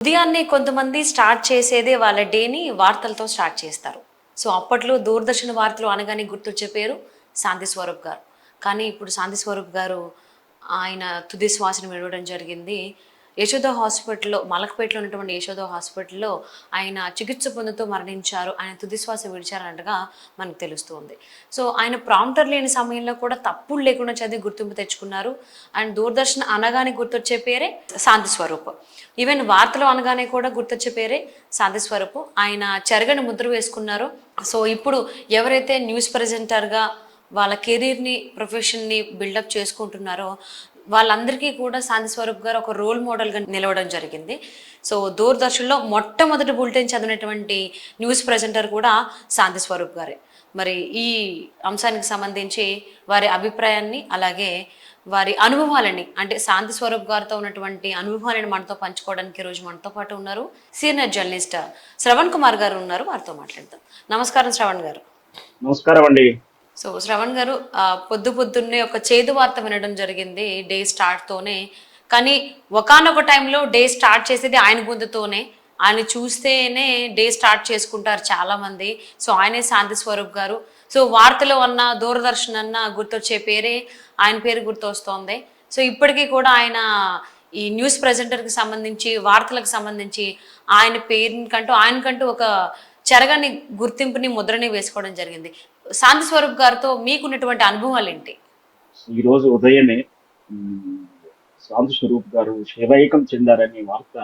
ఉదయాన్నే కొంతమంది స్టార్ట్ చేసేదే వాళ్ళ డేని వార్తలతో స్టార్ట్ చేస్తారు. సో అప్పట్లో దూరదర్శన్ వార్తలు అనగానే గుర్తొచ్చే పేరు శాంతి స్వరూప్ గారు. కానీ ఇప్పుడు శాంతి స్వరూప్ గారు ఆయన తుది శ్వాసను విడవడం జరిగింది. యశోద హాస్పిటల్‌లో, మలక్పేటలో ఉన్నటువంటి యశోద హాస్పిటల్‌లో ఆయన చికిత్స పొందుతూ మరణించారు. ఆయన తుది శ్వాస విడిచారన్నట్టుగా మనకు తెలుస్తుంది. సో ఆయన ప్రాంప్టర్ లేని సమయంలో కూడా తప్పులు లేకుండా చదివి గుర్తింపు తెచ్చుకున్నారు. అండ్ దూరదర్శన్ అనగానే గుర్తొచ్చే పేరే శాంతి స్వరూప్. ఈవెన్ వార్తలు అనగానే కూడా గుర్తొచ్చే పేరే శాంతి స్వరూప్. ఆయన చెరగని ముద్ర వేసుకున్నారు. సో ఇప్పుడు ఎవరైతే న్యూస్ ప్రెజెంటర్‌గా వాళ్ళ కెరీర్‌ని, ప్రొఫెషన్‌ని బిల్డప్ చేసుకుంటున్నారో వాళ్ళందరికీ కూడా శాంతి స్వరూప్ గారు ఒక రోల్ మోడల్‌గా నిలవడం జరిగింది. సో దూరదర్శన్‌లో మొట్టమొదటి బులెటిన్ చదివినటువంటి న్యూస్ ప్రెజెంటర్ కూడా శాంతి స్వరూప్ గారే. మరి ఈ అంశానికి సంబంధించి వారి అభిప్రాయాన్ని, అలాగే వారి అనుభవాలని, అంటే శాంతి స్వరూప్ గారితో ఉన్నటువంటి అనుభవాలను మనతో పంచుకోవడానికి ఈరోజు మనతో పాటు ఉన్నారు సీనియర్ జర్నలిస్ట్ శ్రవణ్ కుమార్ గారు ఉన్నారు. వారితో మాట్లాడదాం. నమస్కారం శ్రవణ్ గారు. నమస్కారం అండి. సో శ్రవణ్ గారు, పొద్దున్నే ఒక చేదు వార్త వినడం జరిగింది డే స్టార్ట్తోనే. కానీ ఒకానొక టైంలో డే స్టార్ట్ చేసేది ఆయన గొంతుతోనే. ఆయన చూస్తేనే డే స్టార్ట్ చేసుకుంటారు చాలామంది. సో ఆయనే శాంతి స్వరూప్ గారు. సో వార్తలు అన్నా, దూరదర్శన్ అన్నా గుర్తొచ్చే పేరే ఆయన పేరు గుర్తొస్తోంది. సో ఇప్పటికీ కూడా ఆయన ఈ న్యూస్ ప్రెజెంటర్కి సంబంధించి, వార్తలకు సంబంధించి ఆయనకంటూ ఒక చెరగని గుర్తింపుని, ముద్రని వేసుకోవడం జరిగింది. శాంతి స్వరూప్ గారితో మీకున్నటువంటి అనుభవాలు ఏంటి? ఈరోజు ఉదయమే శాంతి స్వరూప్ గారు శైవైకం చెందారనే వార్త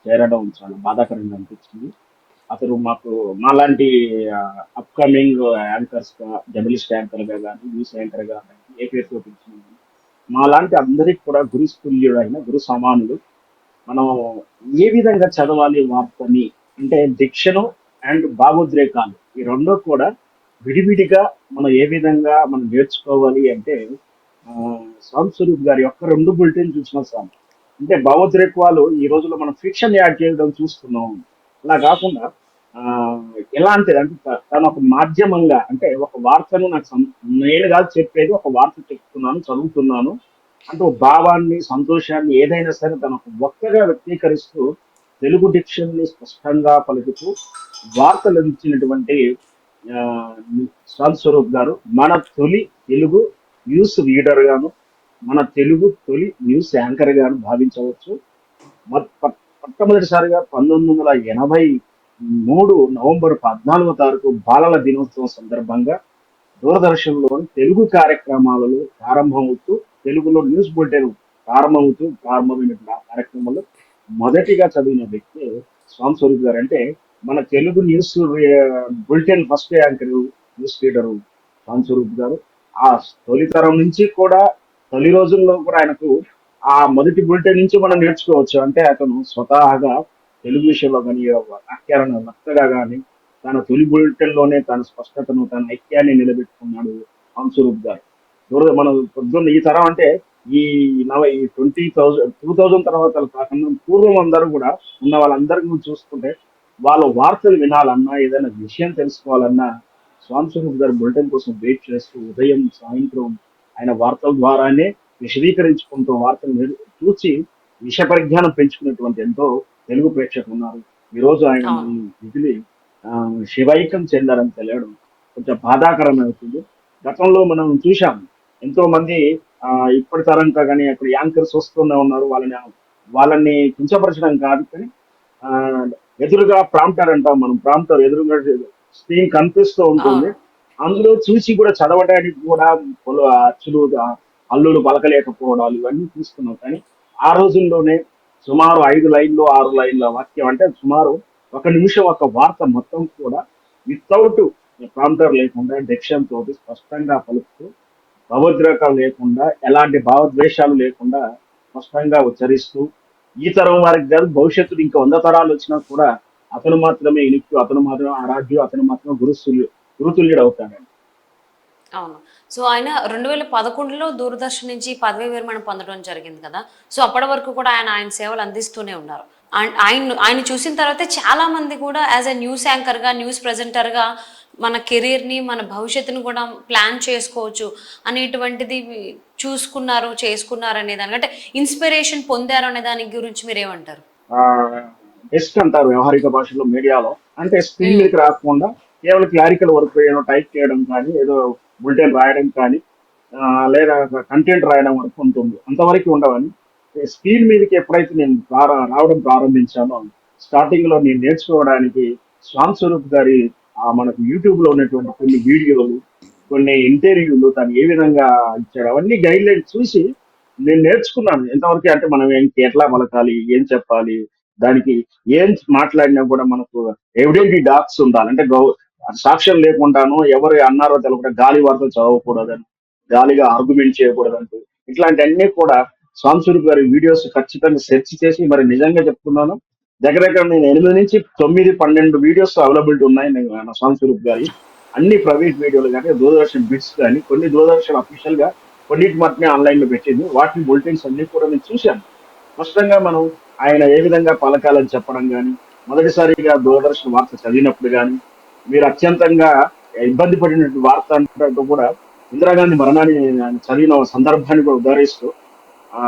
చేరడం చాలా బాధాకరంగా అనిపించింది. అతను మాలాంటి అప్కమింగ్ యాంకర్స్ గా, జర్నలిస్ట్ యాంకర్ గా కానీ, న్యూస్ యాంకర్ గా కానీ, ఏ పేరుతో పిలిచిన మాలాంటి అందరికి కూడా గురుస్తుల్యుడు అయిన గురు సమానుడు. మనం ఏ విధంగా చదవాలి వార్తని అంటే డిక్షను అండ్ భావోద్రేకాలు ఈ రెండో కూడా విడివిడిగా మనం ఏ విధంగా మనం నేర్చుకోవాలి అంటే శాంతి స్వరూప్ గారి యొక్క రెండు బులెటిన్ చూసిన సార్. అంటే భావోద్రేకాలు ఈ రోజుల్లో మనం ఫిక్షన్ యాడ్ చేయడం చూస్తున్నాం. అలా కాకుండా ఆ ఎలాంటిది అంటే తను ఒక మాధ్యమంగా, అంటే ఒక వార్తను నేను కాదు చెప్పేది, ఒక వార్త చెప్తున్నాను, చదువుతున్నాను అంటే ఒక భావాన్ని, సంతోషాన్ని ఏదైనా సరే తను ఒక ఒక్కగా వ్యక్తీకరిస్తూ తెలుగు డిక్షన్ ని స్పష్టంగా పలుకుతూ వార్తలు ఇచ్చినటువంటి ఆ, శాంతి స్వరూప్ గారు మన తొలి తెలుగు న్యూస్ రీడర్ గాను, మన తెలుగు తొలి న్యూస్ యాంకర్ గాను భావించవచ్చు. మొట్టమొదటిసారిగా 1983 నవంబర్ 14 బాలల దినోత్సవం సందర్భంగా దూరదర్శన్లోని తెలుగు కార్యక్రమాలలో ప్రారంభమవుతూ, తెలుగులో న్యూస్ బులెటిన్ ప్రారంభమైన కార్యక్రమంలో మొదటిగా చదివిన వ్యక్తి శాంతి స్వరూప్ గారు. అంటే మన Telugu news bulletin first anchor, news reader Shanti Swaroop గారు. ఆ తొలితరం నుంచి కూడా, తొలి రోజుల్లో కూడా ఆయనకు ఆ మొదటి బులెటిన్ నుంచి మనం నేర్చుకోవచ్చు. అంటే అతను స్వతహాగా తెలుగు విషయంలో కానీ, వ్యాఖ్యాన వక్తగా కానీ తన తొలి బులెటిన్ లోనే తన స్పష్టతను, తన ఐక్యాన్ని నిలబెట్టుకున్నాడు శాంతి స్వరూప్ గారు. మనం పొద్దున్న ఈ తరం అంటే ఈ ఈ 2000 తర్వాత కాకుండా పూర్వం అందరూ కూడా ఉన్న వాళ్ళందరికీ నువ్వు చూసుకుంటే వాళ్ళ వార్తలు వినాలన్నా, ఏదైనా విషయం తెలుసుకోవాలన్నా శాంతి స్వరూప్ గారి బులెటిన్ కోసం వెయిట్ చేస్తూ ఉదయం, సాయంత్రం ఆయన వార్తల ద్వారానే విశదీకరించుకుంటూ వార్తలు చూసి విషయ పరిజ్ఞానం పెంచుకున్నటువంటి ఎంతో తెలుగు ప్రేక్షకులు ఉన్నారు. ఈ రోజు ఆయన మిగిలి శివైకం చెందారని తెలియడం కొంచెం బాధాకరమవుతుంది. గతంలో మనం చూశాం ఎంతో మంది ఇప్పటి తరంగా కానీ అక్కడ యాంకర్స్ వస్తూనే ఉన్నారు. వాళ్ళని కించపరచడం కాదు, కానీ ఆ ఎదురుగా ప్రాంప్టర్ అంటాం మనం, ప్రాంప్టర్ ఎదురుగా స్క్రీన్ కనిపిస్తూ ఉంటుంది. అందులో చూసి కూడా చదవడానికి కూడా అచ్చులు, హల్లులు పలకలేకపోవడాలు ఇవన్నీ చూస్తున్నాం. కానీ ఆ రోజుల్లోనే సుమారు 5 లైన్లు 6 లైన్ల వాక్యం, అంటే సుమారు 1 నిమిషం ఒక వార్త మొత్తం కూడా వితౌట్ ప్రాంప్టర్ లేకుండా డిక్షన్ తోటి స్పష్టంగా పలుకుతూ, భావోద్రేకాలు లేకుండా, ఎలాంటి భావద్వేషాలు లేకుండా స్పష్టంగా ఉచ్చరిస్తూ, ఈ తరం వారికి కాదు భవిష్యత్తులో ఇంకా 100 తరాలు వచ్చినా కూడా అతను మాత్రమే ఇనిక్కు, అతను మాత్రమే ఆరాధ్యు, అతను మాత్రమే గురుతుల్యుడు అవుతాడండి. అవును. సో ఆయన 2011లో దూరదర్శన్ నుంచి పదవీ విరమణ పొందడం జరిగింది కదా! సో అప్పటి వరకు కూడా ఆయన సేవలు అందిస్తూనే ఉన్నారు. ఆయన్ని చూసిన తర్వాతే చాలా మంది కూడా యాజ్ ఎ న్యూస్ యాంకర్‌గా, న్యూస్ ప్రెజెంటర్‌గా మన కెరీర్‌ని, మన భవిష్యత్తుని కూడా ప్లాన్ చేసుకోవచ్చు అనేటువంటిది చేసుకున్నారు అనే దానికి, అంటే ఇన్స్పిరేషన్ పొందారు అనే దాని గురించి మీరేమంటారు? డెస్క్ అంటారు వ్యవహారిక భాషలో మీడియాలో. అంటే స్క్రీన్ ఉమ్, మీదకి రాకుండా కేవలం క్లారికల్ వర్క్ ఏదో టైప్ చేయడం కానీ, ఏదో బులెటిన్ రాయడం కానీ, లేదా కంటెంట్ రాయడం వరకు ఉంటుంది. అంతవరకు ఉండవని స్క్రీన్ మీదకి ఎప్పుడైతే నేను రావడం ప్రారంభించానో, స్టార్టింగ్ లో నేను నేర్చుకోవడానికి శ్యామ్ స్వరూప్ గారి మనకు యూట్యూబ్ లో ఉన్నటువంటి కొన్ని వీడియోలు, కొన్ని ఇంటర్వ్యూలు తను ఏ విధంగా ఇచ్చాడు అవన్నీ గైడ్ లైన్స్ చూసి నేను నేర్చుకున్నాను. ఎంతవరకు అంటే మనం ఎట్లా పలకాలి, ఏం చెప్పాలి, దానికి ఏం మాట్లాడినా కూడా మనకు ఎవిడెంట్ డాక్స్ ఉండాలి. అంటే సాక్ష్యం లేకుండాను ఎవరు అన్నారో తెలకుండా గాలి వార్తలు చదవకూడదని, గాలిగా ఆర్గ్యుమెంట్ చేయకూడదంటూ ఇట్లాంటివన్నీ కూడా సాంస్కృతిక గారి వీడియోస్ ఖచ్చితంగా సెర్చ్ చేసి మరి నిజంగా చెప్తున్నాను. దగ్గర దగ్గర నేను 8 నుంచి 9 12 వీడియోస్ అవైలబిలిటీ ఉన్నాయి సాంస్కృతిక గారి. అన్ని ప్రైవేట్ వీడియోలు కానీ, దూరదర్శన్ బిట్స్ కానీ, కొన్ని దూరదర్శన్ అఫీషియల్ గా కొన్నిటి మాత్రమే ఆన్లైన్ లో పెట్టింది. వాటి బులెటిన్స్ అన్ని కూడా నేను చూశాను. స్పష్టంగా మనం ఆయన ఏ విధంగా పలకాలని చెప్పడం కానీ, మొదటిసారిగా దూరదర్శన్ వార్త చదివినప్పుడు కానీ, మీరు అత్యంతంగా ఇబ్బంది పడినటువంటి వార్త అంటే కూడా ఇందిరాగాంధీ మరణాన్ని ఆయన చదివిన సందర్భాన్ని కూడా ఉదాహరిస్తూ ఆ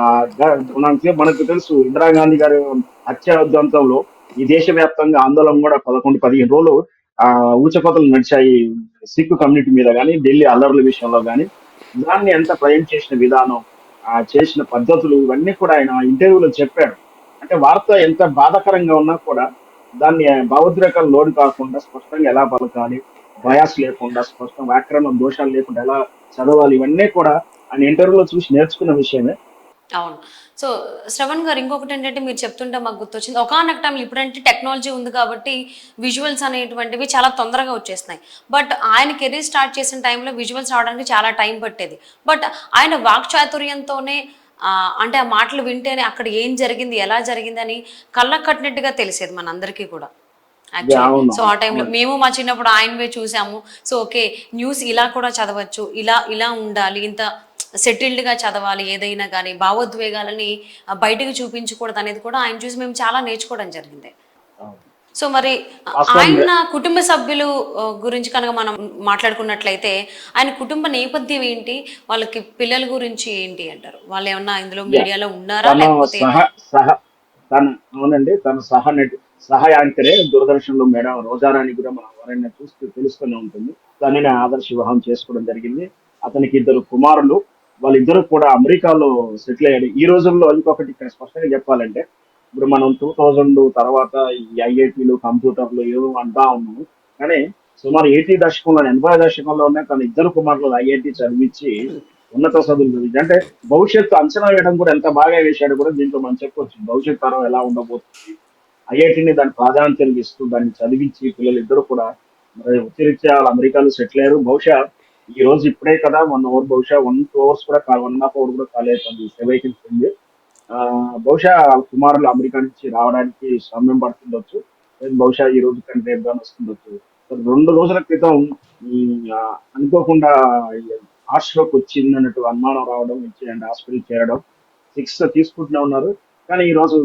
మనకు తెలుసు ఇందిరాగాంధీ గారి హత్య ఉదంతంలో ఈ దేశవ్యాప్తంగా ఆందోళన కూడా 11-15 రోజులు ఆ ఊచకోతలు నడిచాయి సిక్ కమ్యూనిటీ మీద కానీ, ఢిల్లీ అల్లర్ల విషయంలో కానీ. దాన్ని ఎంత ప్రజెంట్ చేసిన విధానం, చేసిన పద్ధతులు ఇవన్నీ కూడా ఆయన ఇంటర్వ్యూలో చెప్పాడు. అంటే వార్త ఎంత బాధాకరంగా ఉన్నా కూడా దాన్ని భావోద్రేకాలు లోను కాకుండా స్పష్టంగా ఎలా పలకాలి, బయాస్ లేకుండా స్పష్టం వ్యాకరణ దోషాలు లేకుండా ఎలా చదవాలి, ఇవన్నీ కూడా ఆయన ఇంటర్వ్యూలో చూసి నేర్చుకున్న విషయమే. అవును. సో శ్రవణ్ గారు, ఇంకొకటి ఏంటంటే మీరు చెప్తుంటే మాకు గుర్తొచ్చింది, ఒకానొక టైంలో ఇప్పుడంటే టెక్నాలజీ ఉంది కాబట్టి విజువల్స్ అనేటువంటివి చాలా తొందరగా వచ్చేస్తున్నాయి. బట్ ఆయన కెరీర్ స్టార్ట్ చేసిన టైంలో విజువల్స్ రావడానికి చాలా టైం పట్టేది. బట్ ఆయన వాక్చాతుర్యంతోనే అంటే ఆ మాటలు వింటేనే అక్కడ ఏం జరిగింది, ఎలా జరిగింది అని కళ్ళకు కట్టినట్టుగా తెలిసేది మనందరికీ కూడా యాక్చువల్లీ. అవును, సో ఆ టైంలో అవును. మేము మా చిన్నప్పుడు ఆయనవే చూసాము. సో ఓకే, న్యూస్ ఇలా కూడా చదవచ్చు, ఇలా ఇలా ఉండాలి, ఇంత సెటిల్డ్గా చదవాలి, ఏదైనా కానీ భావోద్వేగాలని బయటకు చూపించకూడదు అనేది కూడా ఆయన చూసి మేము చాలా నేర్చుకోవడం జరిగింది. అవును. సో మరి వాస్తవం. ఆయన కుటుంబ సభ్యులు గురించి కనుక మనం మాట్లాడుకున్నట్లయితే ఆయన కుటుంబ నేపథ్యం ఏంటి, వాళ్ళకి పిల్లల గురించి ఏంటి అంటారు? వాళ్ళు ఏమన్నా ఇందులో యా. మీడియాలో ఉన్నారా తను లేకపోతే? సహ సహ తన అవునండి, తన సహ యాంకరే దూరదర్శన్ లో మేడం రోజారాణి కూడా మనం ఎవరైనా చూస్తూ తెలుస్తూనే ఉంటుంది. తనని ఆదర్శ వివాహం చేసుకోవడం జరిగింది. అతనికి 2 కుమారులు. వాళ్ళిద్దరూ కూడా అమెరికాలో సెటిల్ అయ్యాడు. ఈ రోజుల్లో ఇంకొకటి ఇక్కడ స్పష్టంగా చెప్పాలంటే, ఇప్పుడు మనం 2000 తర్వాత ఈ ఐఐటీలు, కంప్యూటర్లు ఏవో అంటా ఉన్నాము. కానీ సుమారు 80 దశకంలోనే తన 2 కుమారులు ఐఐటి చదివించి ఉన్నత చదువులు చదివించి అంటే భవిష్యత్తు అంచనా వేయడం కూడా ఎంత బాగా వేశాడు కూడా దీంట్లో మనం చెప్పొచ్చు. భవిష్యత్ తరం ఎలా ఉండబోతుంది, ఐఐటిని దాని ప్రాధాన్యతలు ఇస్తూ దాన్ని చదివించి పిల్లలు ఇద్దరు కూడా మరి వృత్తిరీత్యా వాళ్ళు అమెరికాలో సెటిల్ అయ్యారు. బహుశా ఈ రోజు ఇప్పుడే కదా 1 అవర్, బహుశా 1-2 అవర్స్ కూడా 1.5 అవర్ కూడా కాలేదు వేకెన్సీ ఉంది. ఆ, బహుశా వాళ్ళ కుమారులు అమెరికా నుంచి రావడానికి సమయం పడుతుండొచ్చు. లేదు, బహుశా ఈ రోజు కంటే రేపు కానీ వస్తుండొచ్చు. 2 రోజుల క్రితం అనుకోకుండా హార్ట్ స్ట్రోక్ వచ్చింది అన్నట్టు అనుమానం రావడం, అండ్ హాస్పిటల్ చేరడం, చికిత్స తీసుకుంటూనే ఉన్నారు. కానీ ఈ రోజు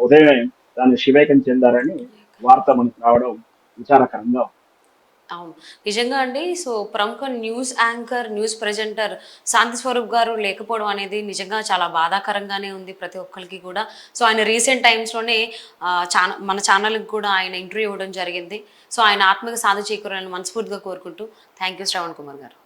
ఉదయమే దాన్ని శివేకం చెందారని వార్త మనకు రావడం విచారకరంగా ఉంది. అవును. నిజంగా అండి. సో, ప్రముఖ న్యూస్ యాంకర్, న్యూస్ ప్రెజెంటర్ శాంతి స్వరూప్ గారు లేకపోవడం అనేది నిజంగా చాలా బాధాకరంగానే ఉంది ప్రతి ఒక్కరికి కూడా. సో, ఆయన రీసెంట్ టైమ్స్‌లోనే మన ఛానల్‌కి కూడా ఆయన ఇంటర్వ్యూ ఇవ్వడం జరిగింది. సో, ఆయన ఆత్మకి శాంతి చేకూరాలని మనస్ఫూర్తిగా కోరుకుంటూ థ్యాంక్ యూ శ్రవణ్ కుమార్ గారు.